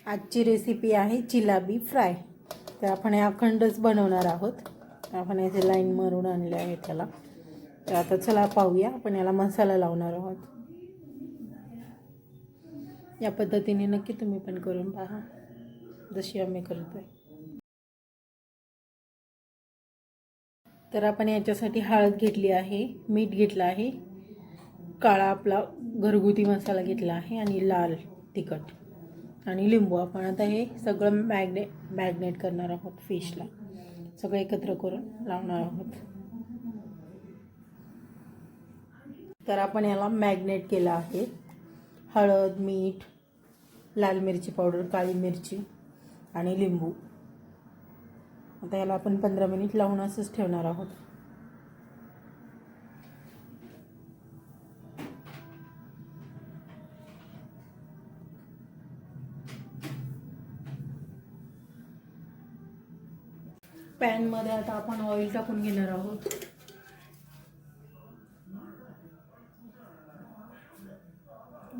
आजची रेसिपी आहे जिलेबी फ्राय. तर आपण हे अखंडच बनवणार आहोत. आपण याचे लाईन मारून आणले आहे त्याला. तर आता चला पाहूया, आपण याला मसाला लावणार आहोत. या पद्धतीने नक्की तुम्ही पण करून पहा जशी आम्ही करतोय. तर आपण याच्यासाठी हळद घेतली आहे, मीठ घेतलं आहे, काळा आपला घरगुती मसाला घेतला आहे आणि लाल तिखट आणि लिंबू. आपण आता हे सगळं मॅग्नेट करणार आहोत. फिशला सगळं एकत्र करून लावणार आहोत. तर आपण याला मॅग्नेट केलं आहे. हळद, मीठ, लाल मिरची पावडर, काळी मिरची आणि लिंबू. आता याला आपण 15 मिनिट लावून असंच ठेवणार आहोत. पॅनमध्ये आता आपण ऑइल टाकून घेणार आहोत.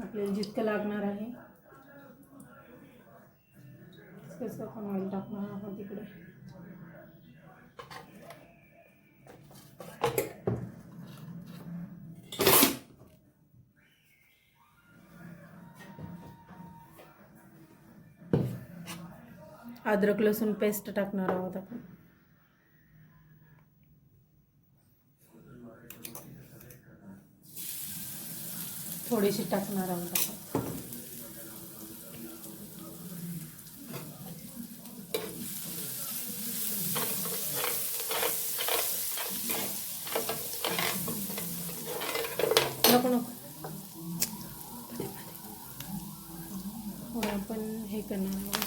आपल्याला जितकं लागणार आहे तसं आपण ऑइल टाकणार आहोत इकडे. अद्रक लसूण पेस्ट टाकणार आहोत आपण. थोडीशी टाकणार आहोत आपण. नको नको आपण हे करणार आहोत.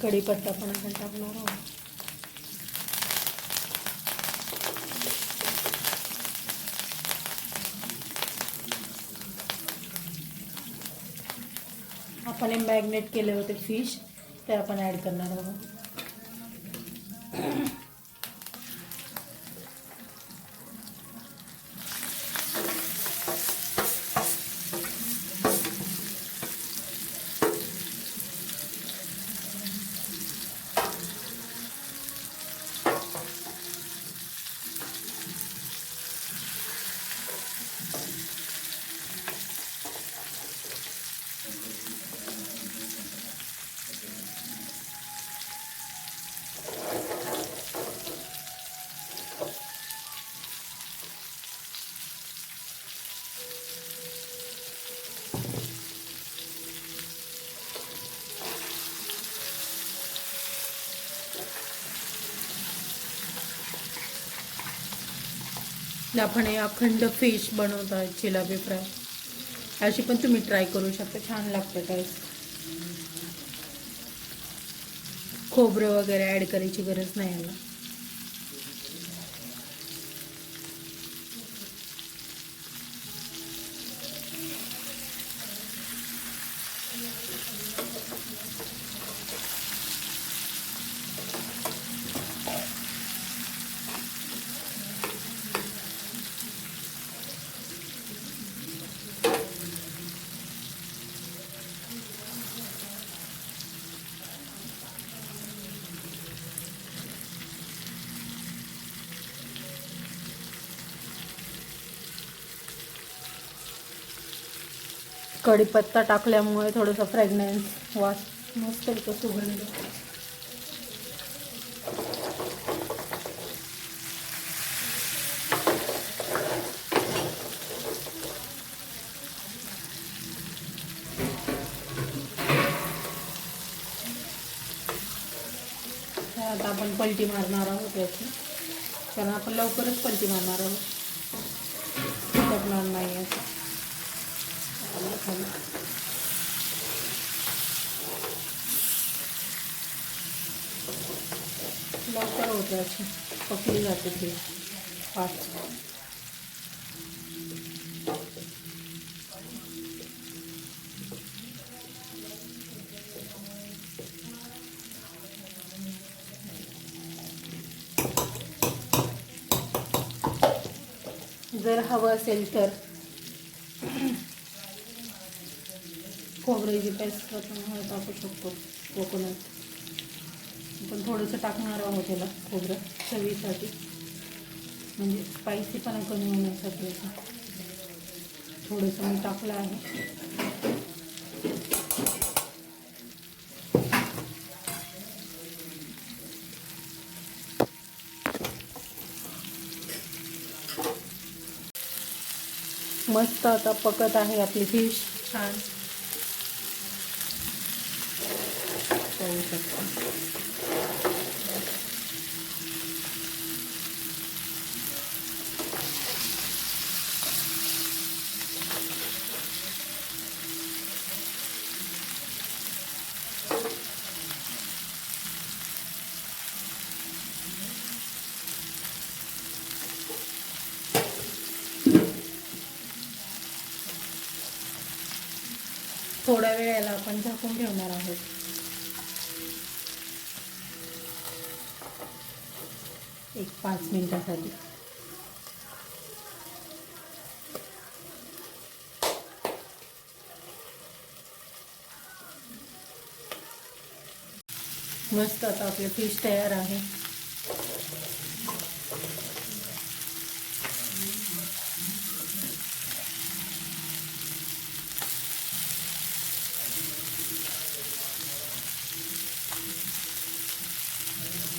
कढीपत्ता पण आपण टाकणार आहोत. आपण हे मॅग्नेट केले होते फिश ते आपण ॲड करणार आहोत. आपण हे अखंड फिश बनवत आहे जिलेबी फ्राय. अशी पण तुम्ही ट्राय करू शकता, छान लागतं. काय खोबरं वगैरे ॲड करायची गरज नाही याला. कढीपत्ता टाकल्यामुळे थोडंसं फ्रॅग्रन्स वास मस्त येतो, सुगंध. आता आपण पलटी मारणार आहोत याची, कारण आपण लवकरच पलटी मारणार आहोत. करणार नाही असं लवकर होतं, अशी पकली जाते ते फास्ट. जर हवं असेल तर खोबऱ्याची पेस्ट आपण टाकू शकतो, कोकोनट. आपण थोडंसं टाकणार आहोत त्याला खोबरं चवीसाठी, म्हणजे स्पायसीपणा कमी होण्यासाठी असं थोडंसं मी टाकलं आहे. मस्त आता पकत आहे आपली फिश, छान पाहू शकता. थोड्या वेळेला आपण झाकून ठेवणार आहोत. एक 5 मिनिटासाठी. मस्त आता आपले फिश तयार आहे.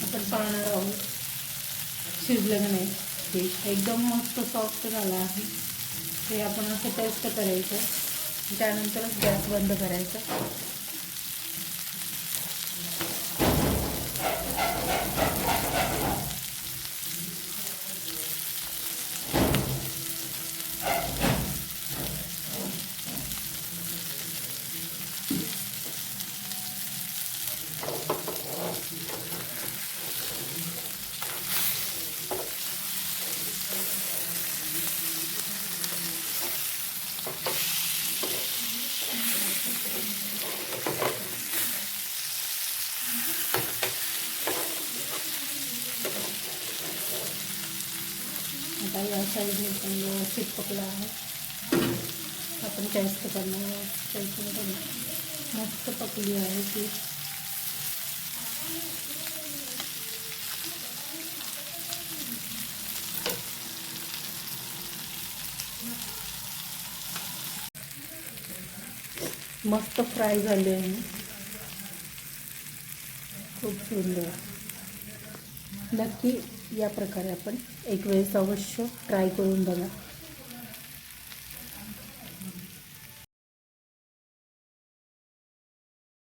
आपण पाहणार आहोत शिजलं की नाही. फिश एकदम मस्त सॉफ्ट झाला आहे. ते आपण असं टेस्ट करायचं, त्यानंतरच गॅस बंद करायचा. आता या साईडने पण व्यवस्थित पकला आहे. आपण टेस्ट करणार, मस्त पकली आहे ती. मस्त फ्राय झाली आहे, खूप सुंदर. नक्की या प्रकारे आपण एक वेळेस अवश्य ट्राय करून बघा.